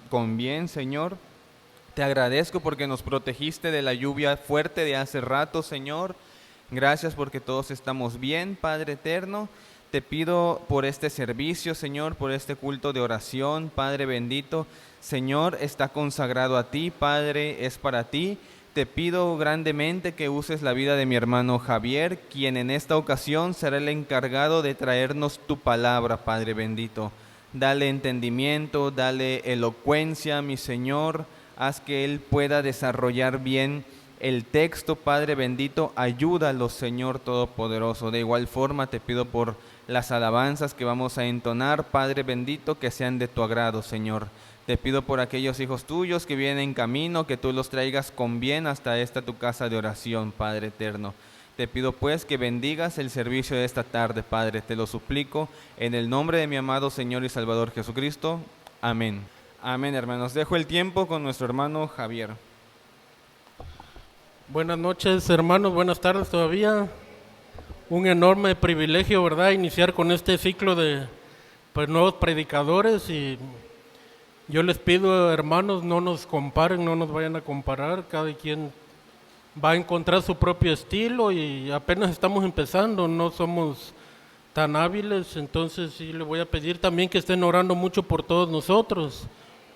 con bien, Señor. Te agradezco porque nos protegiste de la lluvia fuerte de hace rato, Señor. Gracias porque todos estamos bien, Padre eterno. Te pido por este servicio, Señor, por este culto de oración, Padre bendito. Señor, está consagrado a ti, Padre, es para ti. Te pido grandemente que uses la vida de mi hermano Javier, quien en esta ocasión será el encargado de traernos tu palabra, Padre bendito. Dale entendimiento, dale elocuencia, mi Señor. Haz que él pueda desarrollar bien el texto, Padre bendito. Ayúdalo, Señor Todopoderoso. De igual forma te pido por las alabanzas que vamos a entonar, Padre bendito, que sean de tu agrado, Señor. Te pido por aquellos hijos tuyos que vienen en camino, que tú los traigas con bien hasta esta tu casa de oración, Padre eterno. Te pido pues que bendigas el servicio de esta tarde, Padre. Te lo suplico en el nombre de mi amado Señor y Salvador Jesucristo. Amén. Amén, hermanos. Dejo el tiempo con nuestro hermano Javier. Buenas noches, hermanos. Buenas tardes todavía. Un enorme privilegio, ¿verdad?, iniciar con este ciclo de nuevos predicadores, y yo les pido, hermanos, no nos comparen, no nos vayan a comparar. Cada quien va a encontrar su propio estilo y apenas estamos empezando, no somos tan hábiles. Entonces sí le voy a pedir también que estén orando mucho por todos nosotros,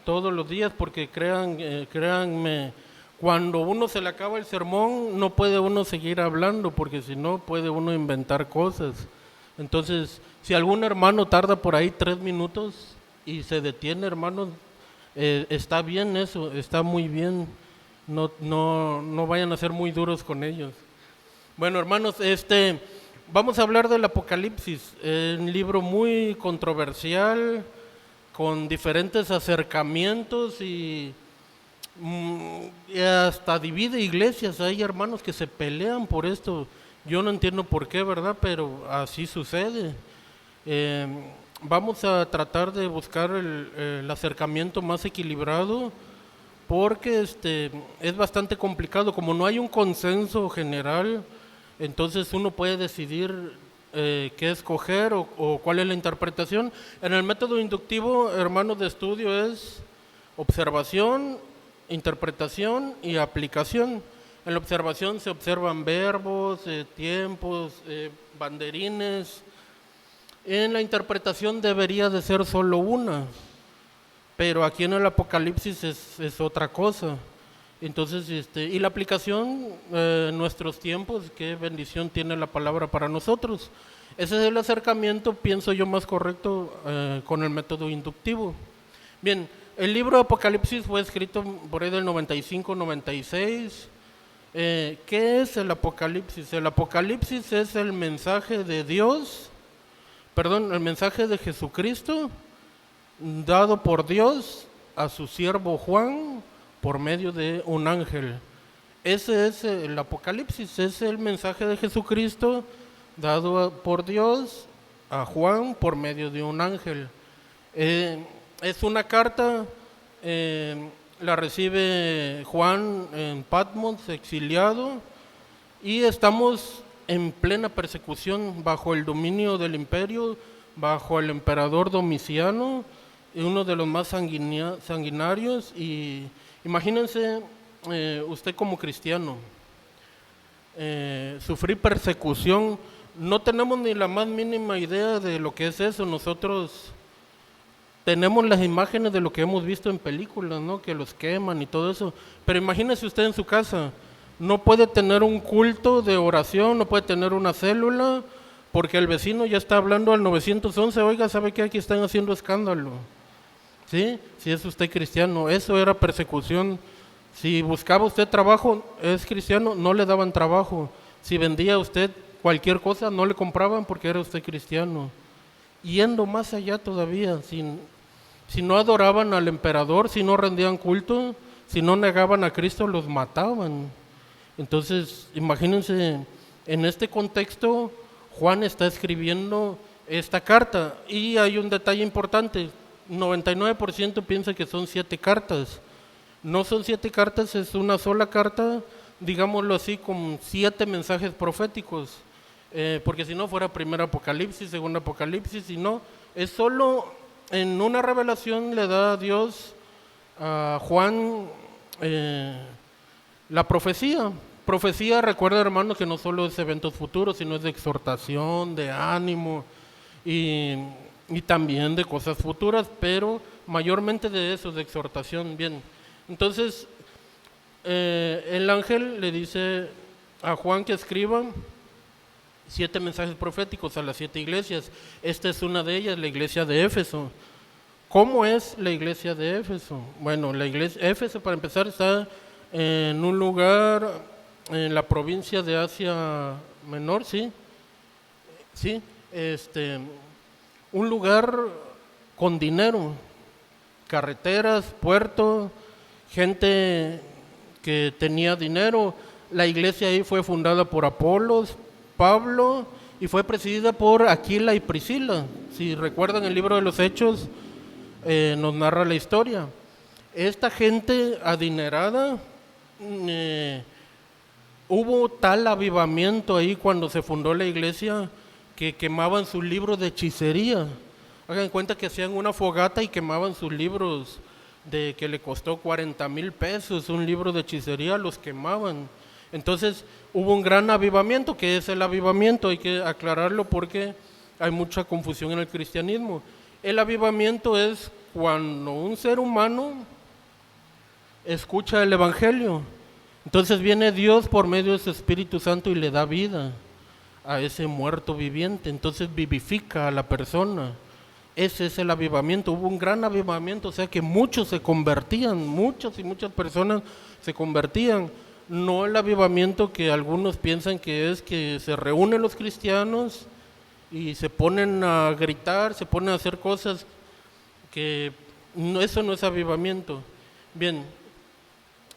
todos los días, porque créanme, cuando uno se le acaba el sermón no puede uno seguir hablando, porque si no puede uno inventar cosas. Entonces, si algún hermano tarda por ahí 3 minutos y se detiene, hermanos, está bien eso, está muy bien. No vayan a ser muy duros con ellos. Bueno, hermanos, vamos a hablar del Apocalipsis, un libro muy controversial, con diferentes acercamientos y hasta divide iglesias. Hay hermanos que se pelean por esto. Yo no entiendo por qué, ¿verdad? Pero así sucede. Vamos a tratar de buscar el acercamiento más equilibrado, porque es bastante complicado. Como no hay un consenso general, entonces uno puede decidir qué escoger o cuál es la interpretación. En el método inductivo, hermanos, de estudio es observación, interpretación y aplicación. En la observación se observan verbos, tiempos, banderines. En la interpretación debería de ser solo una, pero aquí en el Apocalipsis es otra cosa. Entonces, y la aplicación en nuestros tiempos, qué bendición tiene la palabra para nosotros. Ese es el acercamiento, pienso yo, más correcto con el método inductivo. Bien, el libro de Apocalipsis fue escrito por ahí del 95-96. ¿Qué es el Apocalipsis? El Apocalipsis es el mensaje de Dios, el mensaje de Jesucristo, dado por Dios a su siervo Juan por medio de un ángel. Ese es el Apocalipsis, es el mensaje de Jesucristo dado por Dios a Juan por medio de un ángel. Es una carta, la recibe Juan en Patmos, exiliado, y estamos en plena persecución bajo el dominio del imperio, bajo el emperador Domiciano, uno de los más sanguinarios. Y imagínense usted como cristiano, sufrir persecución. No tenemos ni la más mínima idea de lo que es eso. Nosotros tenemos las imágenes de lo que hemos visto en películas, ¿no?, que los queman y todo eso. Pero imagínese usted en su casa, no puede tener un culto de oración, no puede tener una célula, porque el vecino ya está hablando al 911, oiga, ¿sabe qué? Aquí están haciendo escándalo. ¿Sí? Si es usted cristiano, eso era persecución. Si buscaba usted trabajo, es cristiano, no le daban trabajo. Si vendía usted cualquier cosa, no le compraban porque era usted cristiano. Yendo más allá todavía, si no adoraban al emperador, si no rendían culto, si no negaban a Cristo, los mataban. Entonces, imagínense, en este contexto, Juan está escribiendo esta carta. Y hay un detalle importante: 99% piensa que son 7 cartas. No son 7 cartas, es una sola carta, digámoslo así, con 7 mensajes proféticos. Porque si no fuera primer Apocalipsis, segundo Apocalipsis, si no, es solo en una revelación le da a Dios a Juan la profecía. Profecía, recuerda, hermano, que no solo es eventos futuros, sino es de exhortación, de ánimo y también de cosas futuras, pero mayormente de eso, de exhortación. Bien, entonces el ángel le dice a Juan que escriba 7 mensajes proféticos a las 7 iglesias. Esta es una de ellas, la iglesia de Éfeso. ¿Cómo es la iglesia de Éfeso? Bueno, la iglesia Éfeso, para empezar, está en un lugar en la provincia de Asia Menor, sí, un lugar con dinero, carreteras, puerto, gente que tenía dinero. La iglesia ahí fue fundada por Apolos, Pablo, y fue presidida por Aquila y Priscila. Si recuerdan el libro de los Hechos, nos narra la historia. Esta gente adinerada, hubo tal avivamiento ahí cuando se fundó la iglesia que quemaban sus libros de hechicería. Hagan cuenta que hacían una fogata y quemaban sus libros de que le costó 40,000 pesos un libro de hechicería, los quemaban. Entonces hubo un gran avivamiento. ¿Qué es el avivamiento? Hay que aclararlo porque hay mucha confusión en el cristianismo. El avivamiento es cuando un ser humano escucha el evangelio. Entonces viene Dios por medio de su Espíritu Santo y le da vida a ese muerto viviente. Entonces vivifica a la persona. Ese es el avivamiento. Hubo un gran avivamiento, o sea que muchos se convertían, muchas y muchas personas se convertían. No el avivamiento que algunos piensan que es que se reúnen los cristianos y se ponen a gritar, se ponen a hacer cosas que no, eso no es avivamiento. Bien,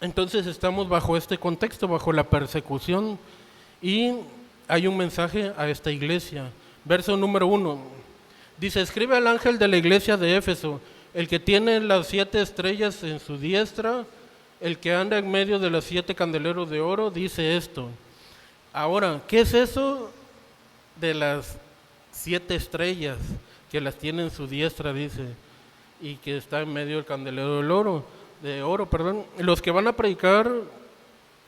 entonces estamos bajo este contexto, bajo la persecución, y hay un mensaje a esta iglesia. Verso número 1, dice: escribe al ángel de la iglesia de Éfeso, el que tiene las 7 estrellas en su diestra, el que anda en medio de los 7 candeleros de oro, dice esto. Ahora, ¿qué es eso de las 7 estrellas que las tiene en su diestra, dice, y que está en medio del candelero de oro? Los que van a predicar,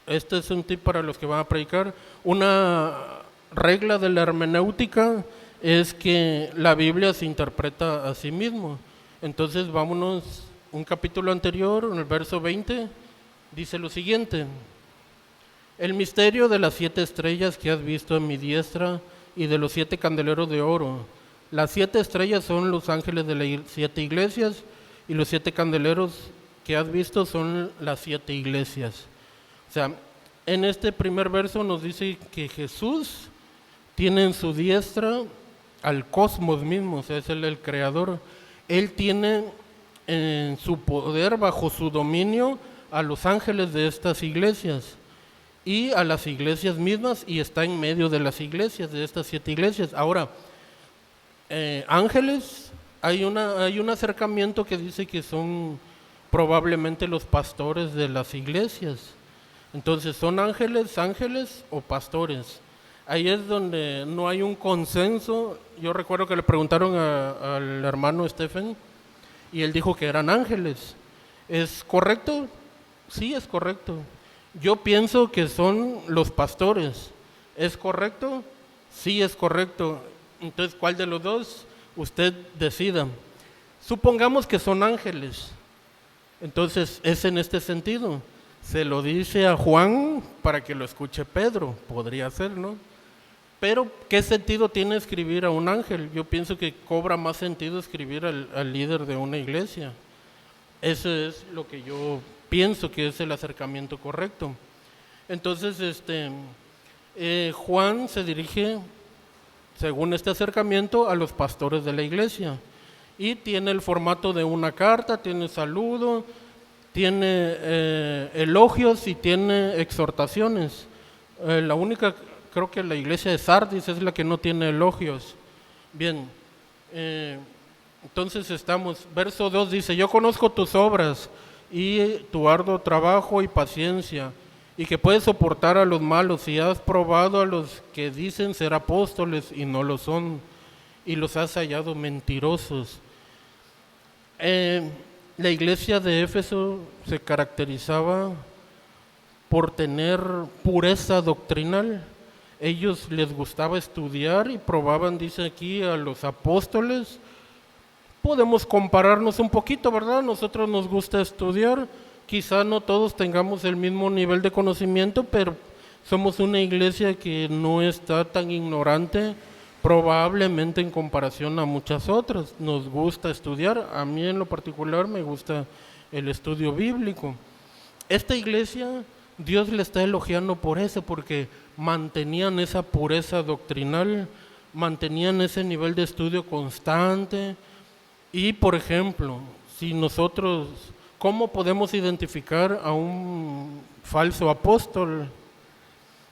este es un tip para los que van a predicar, una regla de la hermenéutica es que la Biblia se interpreta a sí mismo. Entonces vámonos un capítulo anterior, en el verso 20, dice lo siguiente: el misterio de las 7 estrellas que has visto en mi diestra y de los 7 candeleros de oro. Las 7 estrellas son los ángeles de las 7 iglesias y los 7 candeleros que has visto son las 7 iglesias. O sea, en este primer verso nos dice que Jesús tiene en su diestra al cosmos mismo, o sea, es el creador. Él tiene en su poder, bajo su dominio, a los ángeles de estas iglesias y a las iglesias mismas, y está en medio de las iglesias, de estas 7 iglesias. Ahora, ángeles, hay un acercamiento que dice que son probablemente los pastores de las iglesias. Entonces, ¿son ángeles o pastores? Ahí es donde no hay un consenso. Yo recuerdo que le preguntaron al hermano Stephen y él dijo que eran ángeles. ¿Es correcto? Sí, es correcto. Yo pienso que son los pastores. ¿Es correcto? Sí, es correcto. Entonces, ¿cuál de los dos? Usted decida. Supongamos que son ángeles. Entonces, es en este sentido. Se lo dice a Juan para que lo escuche Pedro. Podría ser, ¿no? Pero, ¿qué sentido tiene escribir a un ángel? Yo pienso que cobra más sentido escribir al líder de una iglesia. Eso es lo que yo pienso que es el acercamiento correcto. Entonces, Juan se dirige, según este acercamiento, a los pastores de la iglesia. Y tiene el formato de una carta, tiene saludo, tiene elogios y tiene exhortaciones. La única, creo que la iglesia de Sardis es la que no tiene elogios. Bien, entonces estamos, verso 2 dice: yo conozco tus obras y tu arduo trabajo y paciencia, y que puedes soportar a los malos, y has probado a los que dicen ser apóstoles y no lo son, y los has hallado mentirosos. Eh, la iglesia de Éfeso se caracterizaba por tener pureza doctrinal. Ellos les gustaba estudiar y probaban, dice aquí, a los apóstoles. Podemos compararnos un poquito, ¿verdad? Nosotros nos gusta estudiar, quizá no todos tengamos el mismo nivel de conocimiento, pero somos una iglesia que no está tan ignorante probablemente en comparación a muchas otras. Nos gusta estudiar, a mí en lo particular me gusta el estudio bíblico. Esta iglesia, Dios le está elogiando por eso, porque mantenían esa pureza doctrinal, mantenían ese nivel de estudio constante. Y, por ejemplo, si nosotros, ¿cómo podemos identificar a un falso apóstol?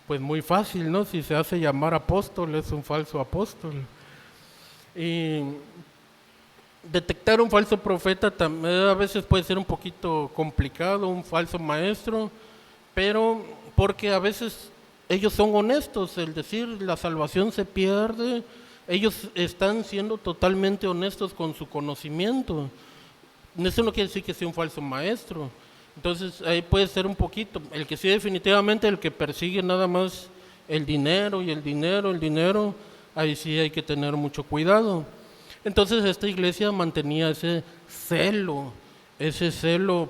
Pues muy fácil, ¿no? Si se hace llamar apóstol, es un falso apóstol. Y detectar un falso profeta también a veces puede ser un poquito complicado, un falso maestro, pero porque a veces ellos son honestos, es decir, la salvación se pierde. Ellos están siendo totalmente honestos con su conocimiento. Eso no quiere decir que sea un falso maestro. Entonces ahí puede ser un poquito. El que sí, definitivamente, el que persigue nada más el dinero y el dinero, ahí sí hay que tener mucho cuidado. Entonces esta iglesia mantenía ese celo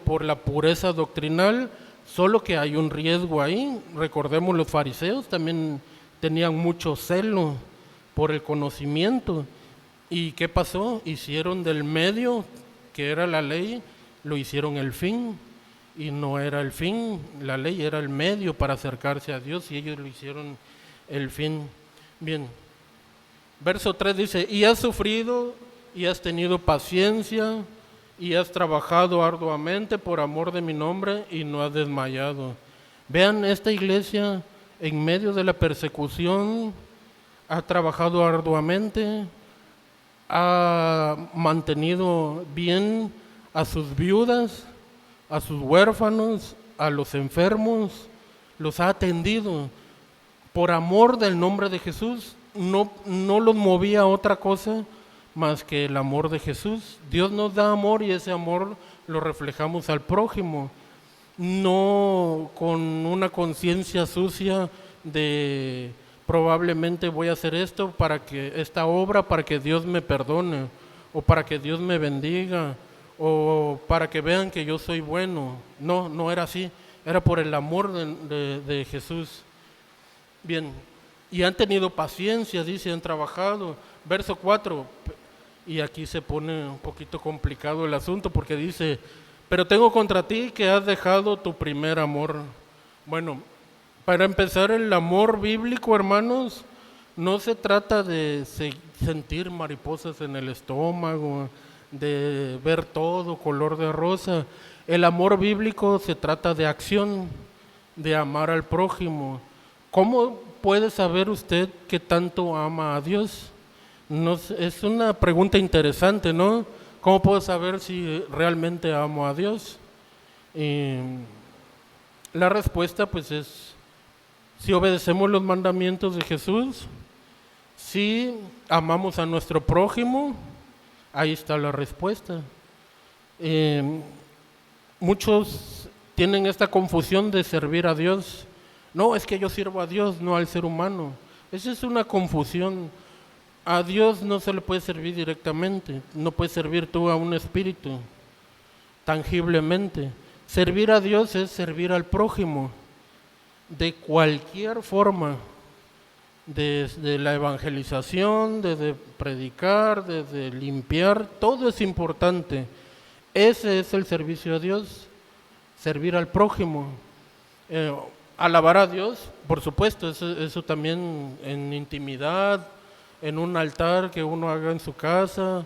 por la pureza doctrinal, solo que hay un riesgo ahí. Recordemos, los fariseos también tenían mucho celo por el conocimiento. ¿Y qué pasó? Hicieron del medio, que era la ley, lo hicieron el fin, y no era el fin, la ley era el medio para acercarse a Dios, y ellos lo hicieron el fin. Bien, verso 3 dice, y has sufrido, y has tenido paciencia, y has trabajado arduamente por amor de mi nombre, y no has desmayado. Vean, esta iglesia en medio de la persecución ha trabajado arduamente, ha mantenido bien a sus viudas, a sus huérfanos, a los enfermos, los ha atendido por amor del nombre de Jesús. No los movía a otra cosa más que el amor de Jesús. Dios nos da amor y ese amor lo reflejamos al prójimo, no con una conciencia sucia de probablemente voy a hacer esto para que esta obra, para que Dios me perdone, o para que Dios me bendiga, o para que vean que yo soy bueno. No era así, era por el amor de Jesús. Bien, y han tenido paciencia, dice, han trabajado. Verso 4, y aquí se pone un poquito complicado el asunto, porque dice, pero tengo contra ti que has dejado tu primer amor. Bueno, para empezar, el amor bíblico, hermanos, no se trata de sentir mariposas en el estómago, de ver todo color de rosa. El amor bíblico se trata de acción, de amar al prójimo. ¿Cómo puede saber usted qué tanto ama a Dios? Es una pregunta interesante, ¿no? ¿Cómo puedo saber si realmente amo a Dios? La respuesta, pues, es si obedecemos los mandamientos de Jesús, si amamos a nuestro prójimo, ahí está la respuesta. Muchos tienen esta confusión de servir a Dios. No, es que yo sirvo a Dios, no al ser humano. Esa es una confusión. A Dios no se le puede servir directamente, no puedes servir tú a un espíritu tangiblemente. Servir a Dios es servir al prójimo. De cualquier forma, desde la evangelización, desde predicar, desde limpiar, todo es importante. Ese es el servicio a Dios, servir al prójimo. Alabar a Dios, por supuesto, eso también en intimidad, en un altar que uno haga en su casa,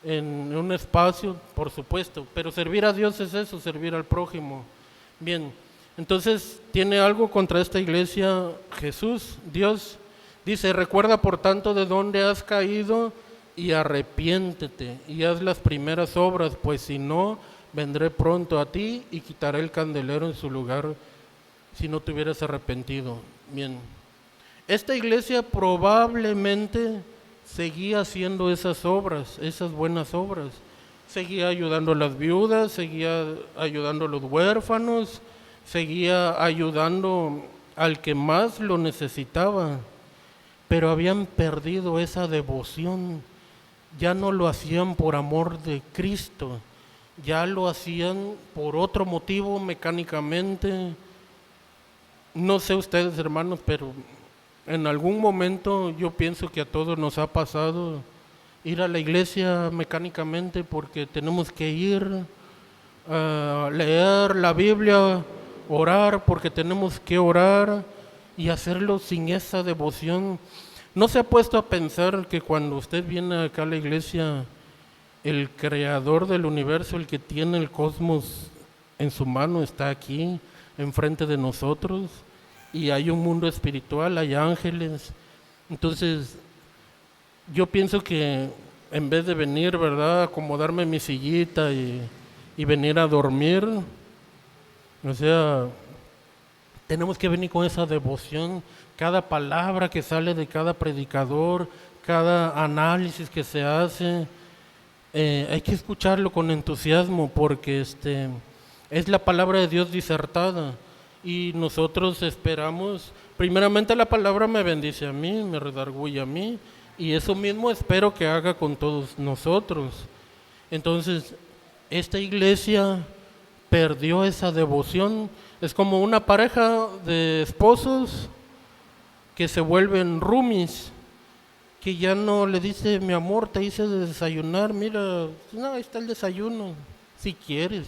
en un espacio, por supuesto. Pero servir a Dios es eso, servir al prójimo. Bien. Entonces, ¿tiene algo contra esta iglesia Jesús, Dios? Dice, recuerda por tanto de dónde has caído y arrepiéntete y haz las primeras obras, pues si no, vendré pronto a ti y quitaré el candelero en su lugar si no te hubieras arrepentido. Bien, esta iglesia probablemente seguía haciendo esas obras, esas buenas obras, seguía ayudando a las viudas, seguía ayudando a los huérfanos, seguía ayudando al que más lo necesitaba, pero habían perdido esa devoción, ya no lo hacían por amor de Cristo, ya lo hacían por otro motivo, mecánicamente. No sé ustedes, hermanos, pero en algún momento yo pienso que a todos nos ha pasado ir a la iglesia mecánicamente porque tenemos que ir a leer la Biblia, orar porque tenemos que orar y hacerlo sin esa devoción. ¿No se ha puesto a pensar que cuando usted viene acá a la iglesia, el creador del universo, el que tiene el cosmos en su mano, está aquí, enfrente de nosotros, y hay un mundo espiritual, hay ángeles? Entonces, yo pienso que en vez de venir, ¿verdad?, acomodarme mi sillita y venir a dormir, o sea, tenemos que venir con esa devoción. Cada palabra que sale de cada predicador, cada análisis que se hace, hay que escucharlo con entusiasmo porque es la palabra de Dios disertada y nosotros esperamos, primeramente la palabra me bendice a mí, me redarguye a mí y eso mismo espero que haga con todos nosotros. Entonces, esta iglesia perdió esa devoción. Es como una pareja de esposos que se vuelven roomies, que ya no le dice, mi amor, te hice desayunar, mira, no, ahí está el desayuno, si quieres.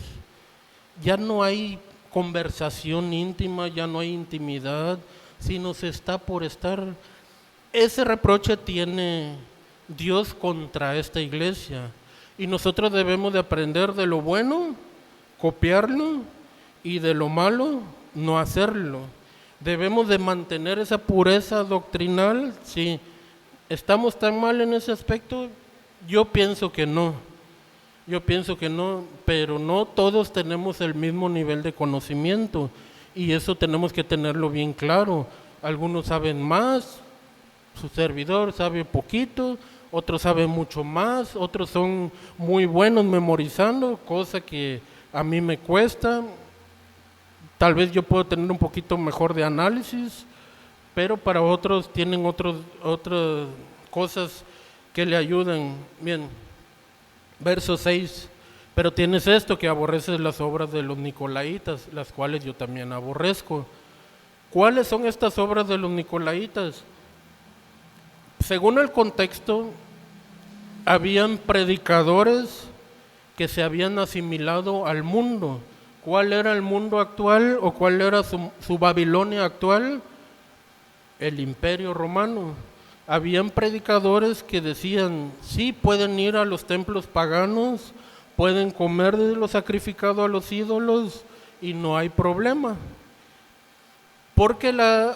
Ya no hay conversación íntima, ya no hay intimidad, sino se está por estar. Ese reproche tiene Dios contra esta iglesia y nosotros debemos de aprender de lo bueno, copiarlo, y de lo malo, no hacerlo. Debemos de mantener esa pureza doctrinal. Si estamos tan mal en ese aspecto, yo pienso que no, pero no todos tenemos el mismo nivel de conocimiento y eso tenemos que tenerlo bien claro. Algunos saben más, su servidor sabe poquito, otros saben mucho más, otros son muy buenos memorizando, cosa que a mí me cuesta. Tal vez yo puedo tener un poquito mejor de análisis, pero para otros tienen otras cosas que le ayudan. Bien, verso 6. Pero tienes esto, que aborreces las obras de los nicolaitas, las cuales yo también aborrezco. ¿Cuáles son estas obras de los nicolaitas? Según el contexto, habían predicadores que se habían asimilado al mundo. ¿Cuál era el mundo actual o cuál era su Babilonia actual? El Imperio Romano. Habían predicadores que decían, sí, pueden ir a los templos paganos, pueden comer de lo sacrificado a los ídolos y no hay problema. Porque la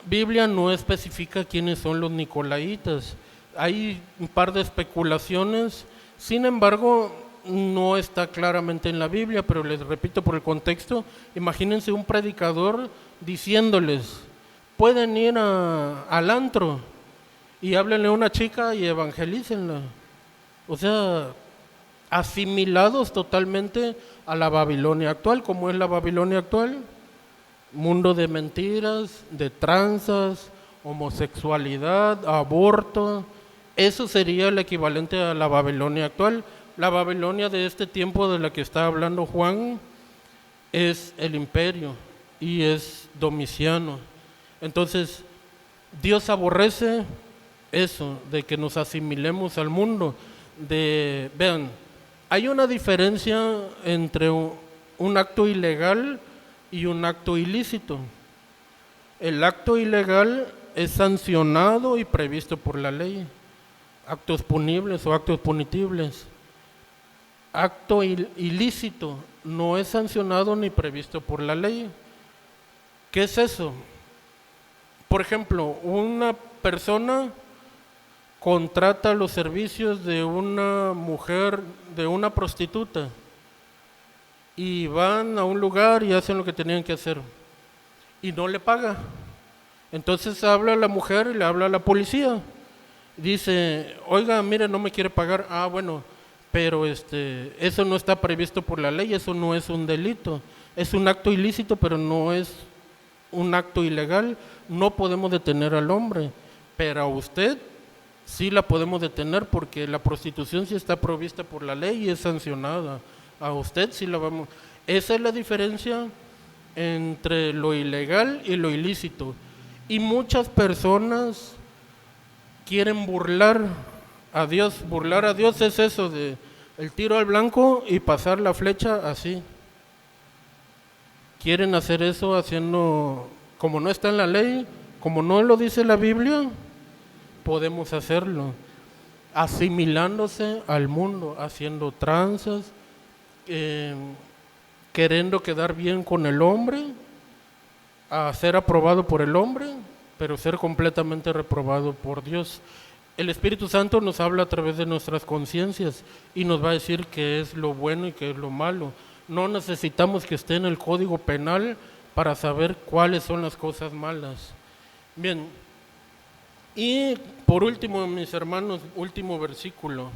Biblia no especifica quiénes son los nicolaitas. Hay un par de especulaciones, sin embargo, no está claramente en la Biblia, pero les repito por el contexto, imagínense un predicador diciéndoles, pueden ir al antro y háblenle a una chica y evangelícenla. O sea, asimilados totalmente a la Babilonia actual. ¿Cómo es la Babilonia actual? Mundo de mentiras, de tranzas, homosexualidad, aborto. Eso sería el equivalente a la Babilonia actual. La Babilonia de este tiempo de la que está hablando Juan es el imperio y es Domiciano. Entonces, Dios aborrece eso, de que nos asimilemos al mundo. Vean, hay una diferencia entre un acto ilegal y un acto ilícito. El acto ilegal es sancionado y previsto por la ley, actos punibles o actos punitibles. Acto ilícito no es sancionado ni previsto por la ley. ¿Qué es eso? Por ejemplo, una persona contrata los servicios de una mujer, de una prostituta, y van a un lugar y hacen lo que tenían que hacer, y no le paga. Entonces habla a la mujer y le habla a la policía. Dice, oiga, mire, no me quiere pagar. Ah, bueno, pero eso no está previsto por la ley, eso no es un delito, es un acto ilícito, pero no es un acto ilegal. No podemos detener al hombre, pero a usted sí la podemos detener, porque la prostitución sí está provista por la ley y es sancionada. A usted sí la vamos. Esa es la diferencia entre lo ilegal y lo ilícito. Y muchas personas quieren burlar a Dios. Burlar a Dios es eso de el tiro al blanco y pasar la flecha así. Quieren hacer eso haciendo, como no está en la ley, como no lo dice la Biblia, podemos hacerlo, asimilándose al mundo, haciendo tranzas, queriendo quedar bien con el hombre, a ser aprobado por el hombre, pero ser completamente reprobado por Dios. El Espíritu Santo nos habla a través de nuestras conciencias y nos va a decir qué es lo bueno y qué es lo malo. No necesitamos que esté en el Código Penal para saber cuáles son las cosas malas. Bien, y por último, mis hermanos, último versículo.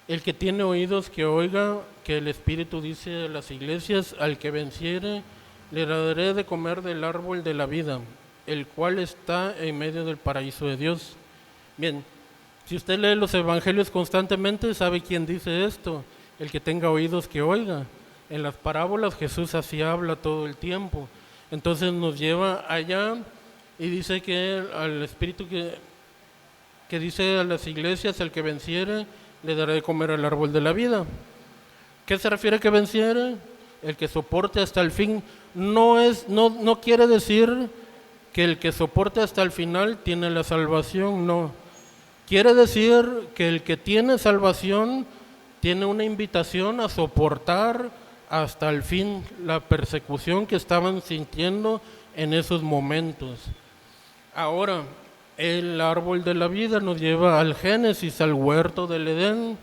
El que tiene oídos que oiga, que el Espíritu dice a las iglesias: al que venciere, le daré de comer del árbol de la vida, el cual está en medio del paraíso de Dios. Bien, si usted lee los evangelios constantemente, sabe quién dice esto: el que tenga oídos que oiga. En las parábolas Jesús así habla todo el tiempo. Entonces nos lleva allá y dice que al Espíritu que dice a las iglesias: al que venciere, le daré de comer el árbol de la vida. ¿Qué se refiere a que venciere? El que soporte hasta el fin. No quiere decir que el que soporte hasta el final tiene la salvación, no. Quiere decir que el que tiene salvación tiene una invitación a soportar hasta el fin la persecución que estaban sintiendo en esos momentos. Ahora, el árbol de la vida nos lleva al Génesis, al huerto del Edén,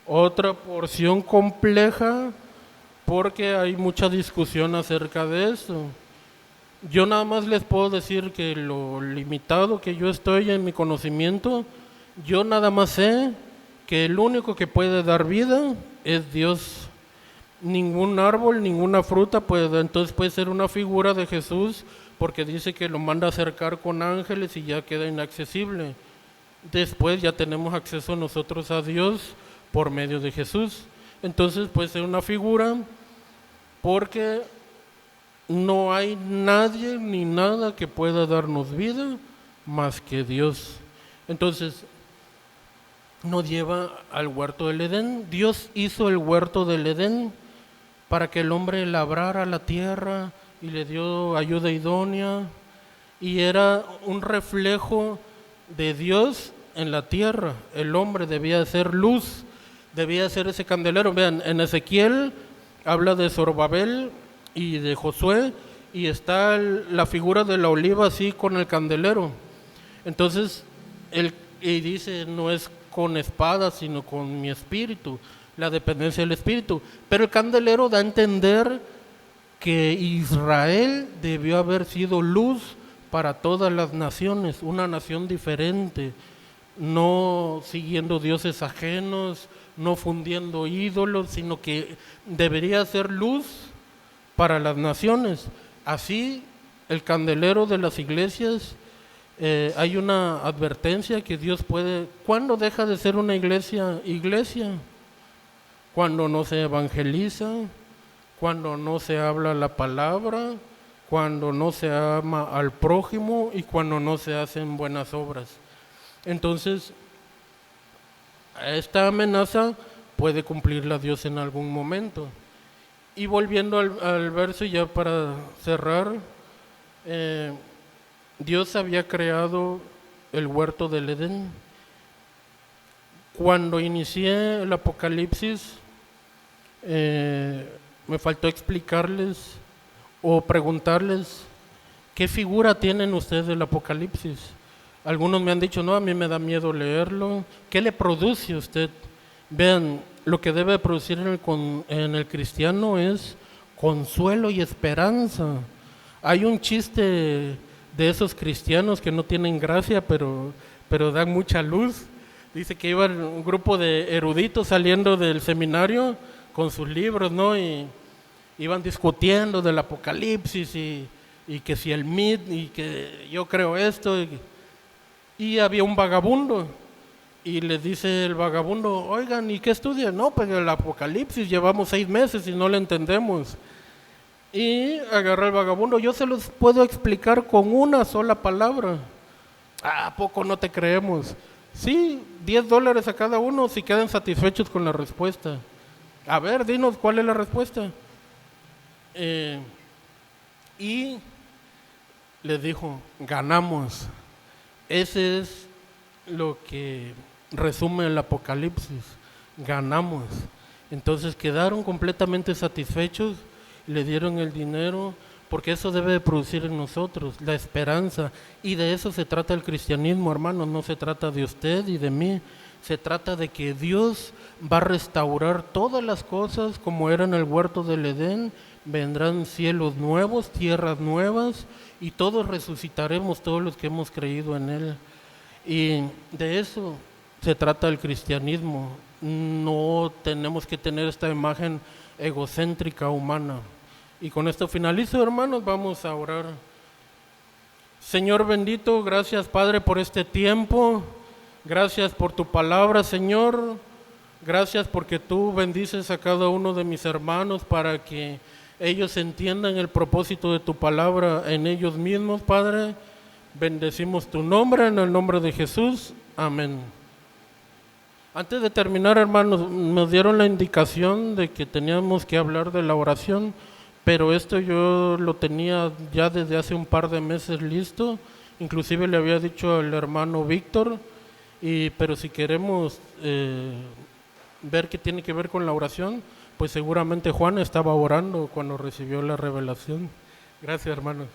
otra porción compleja porque hay mucha discusión acerca de eso. Yo nada más les puedo decir que lo limitado que yo estoy en mi conocimiento, yo nada más sé que el único que puede dar vida es Dios. Ningún árbol, ninguna fruta puede dar. Entonces puede ser una figura de Jesús, porque dice que lo manda a acercar con ángeles y ya queda inaccesible. Después ya tenemos acceso nosotros a Dios por medio de Jesús. Entonces puede ser una figura porque no hay nadie ni nada que pueda darnos vida más que Dios. Entonces nos lleva al huerto del Edén. Dios hizo el huerto del Edén para que el hombre labrara la tierra y le dio ayuda idónea, y era un reflejo de Dios en la tierra. El hombre debía ser luz, debía ser ese candelero. Vean, en Ezequiel habla de Zorobabel y de Josué, y está la figura de la oliva así con el candelero. Entonces, y dice, no es con espada, sino con mi espíritu, la dependencia del espíritu. Pero el candelero da a entender que Israel debió haber sido luz para todas las naciones, una nación diferente, no siguiendo dioses ajenos, no fundiendo ídolos, sino que debería ser luz para las naciones. Así, el candelero de las iglesias, hay una advertencia que Dios puede. ¿Cuándo deja de ser una iglesia? Cuando no se evangeliza, cuando no se habla la palabra, cuando no se ama al prójimo y cuando no se hacen buenas obras. Entonces, esta amenaza puede cumplirla Dios en algún momento. Y volviendo al verso, ya para cerrar, Dios había creado el huerto del Edén. Cuando inicié el Apocalipsis, me faltó explicarles o preguntarles qué figura tienen ustedes del Apocalipsis. Algunos me han dicho, no, a mí me da miedo leerlo. ¿Qué le produce a usted? Vean, lo que debe producir en el cristiano es consuelo y esperanza. Hay un chiste de esos cristianos que no tienen gracia, pero dan mucha luz. Dice que iba un grupo de eruditos saliendo del seminario con sus libros, ¿no? Y iban discutiendo del Apocalipsis y que si el mit y que yo creo esto. Y había un vagabundo y le dice el vagabundo, oigan, ¿y qué estudian? No, pues el Apocalipsis, llevamos 6 meses y no lo entendemos. Y agarró el vagabundo, yo se los puedo explicar con una sola palabra. ¿A poco no te creemos? Sí, $10 a cada uno si quedan satisfechos con la respuesta. A ver, dinos, ¿cuál es la respuesta? Y les dijo, ganamos. Ese es lo que resume el Apocalipsis, ganamos. Entonces quedaron completamente satisfechos, le dieron el dinero, porque eso debe de producir en nosotros la esperanza, y de eso se trata el cristianismo, hermanos. No se trata de usted y de mí, se trata de que Dios va a restaurar todas las cosas como era en el huerto del Edén. Vendrán cielos nuevos, tierras nuevas, y todos resucitaremos, todos los que hemos creído en Él. Y de eso se trata el cristianismo. No tenemos que tener esta imagen egocéntrica humana. Y con esto finalizo, hermanos, vamos a orar. Señor bendito, gracias Padre por este tiempo, gracias por tu palabra, Señor, gracias porque tú bendices a cada uno de mis hermanos para que ellos entiendan el propósito de tu palabra en ellos mismos, Padre. Bendecimos tu nombre en el nombre de Jesús. Amén. Antes de terminar, hermanos, nos dieron la indicación de que teníamos que hablar de la oración, pero esto yo lo tenía ya desde hace un par de meses listo. Inclusive le había dicho al hermano Víctor, pero si queremos ver qué tiene que ver con la oración, pues seguramente Juan estaba orando cuando recibió la revelación. Gracias, hermanos.